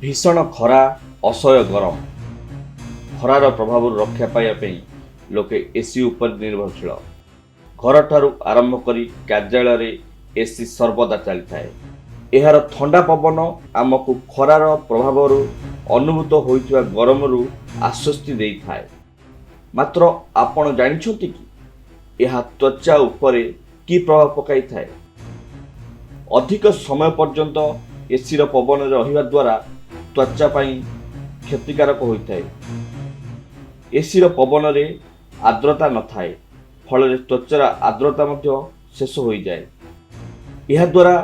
भीषण खरा असह्य गरम खरार प्रभाव रक्षा पाइबा लोके एसी उपर निर्भरशील। घर ठारू आरंभ करी कार्यालय एसी सर्वदा चली थाए। एहार ठंडा पवन आमको खरार प्रभाव अनुभूत होइथिबा गरम आश्वस्ति देई थाए। मात्र आपण जानिछंती कि यह त्वचा उपरे की प्रभाव पकाई थाए। अधिक समय पर्यंत एसी पवन रहिबा द्वारा त्वचा पाई क्षतिकारक होइथाए। एसी पवन रे आर्द्रता न थाए, फल त्वचार आर्द्रता मध्य शेष हो जाए। यह द्वारा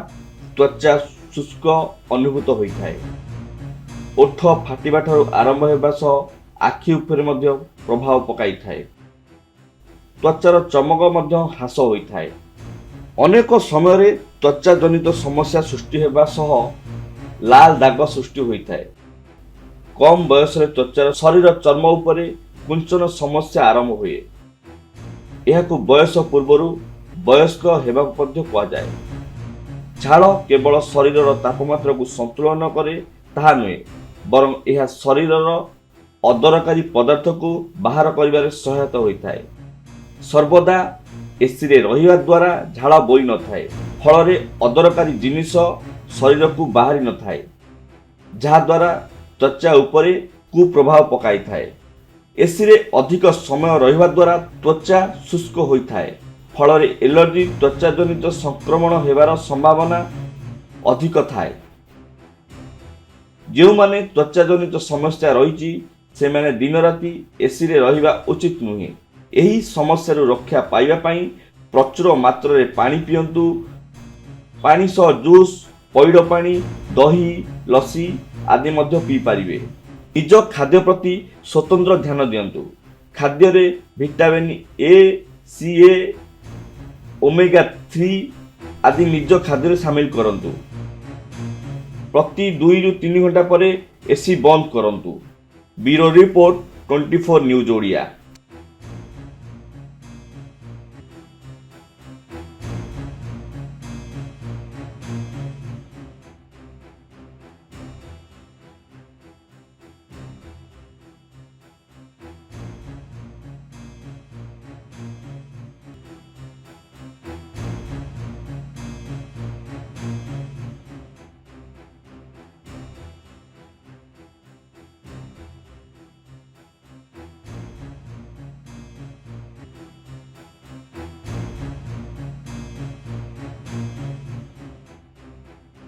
त्वचा शुष्क अनुभूत होइथाए। ओठ फाटिबा ठारू आरंभ हेबा सह आखि उपरे मध्य प्रभाव पकाई थाए। त्वचार चमक मध्य ह्रास होइथाए। अनेक समय त्वचा जनित समस्या सृष्टि हेबा सह लाल दाग सृष्टि होइथाए। कम बयस त्वचार शरीर चर्म उपरे कुंचन समस्या आरंभ हुए। यह बयस पूर्व वयस्क हेबा मध्य कहा जाए। झाड़ केवल शरीर तापमात्रा को संतुलन करे ताहा नुहे, बरं यह शरीर अदरकारी पदार्थ को बाहर करिबारे सहायता होइथाए। सर्वदा एसी रे रहिबा द्वारा झाड़ बोई न थाए, फल रे अदरकारी जिनिस शरीर को बाहरी न थाए, जहा द्वारा त्वचा उपरे कुप्रभाव पकाई थाए। एसी रे अधिक समय रहिबा द्वारा त्वचा शुष्क होइथाए, फल रे एलर्जी त्वचा जनित संक्रमण हेबार संभावना अधिक थाए। जो माने त्वचा जनित समस्या रही से माने दिन राति एसी रे रहिबा उचित नुहे। एही समस्या रक्षा पाइबा पई प्रचुर मात्रा रे पानी पियंतु। पानी सह जूस, पैड पानी, दही, लस्सी आदि मध्य पी पारिबे। निज खाद्य प्रति स्वतंत्र ध्यान दियंतु। खाद्य रे vitamin A, C, A, omega 3 आदि निज खाद्य शामिल करंतु। प्रति 2 ରୁ 3 घंटा पर एसी बंद करंतु। Bureau report 24 news Odia.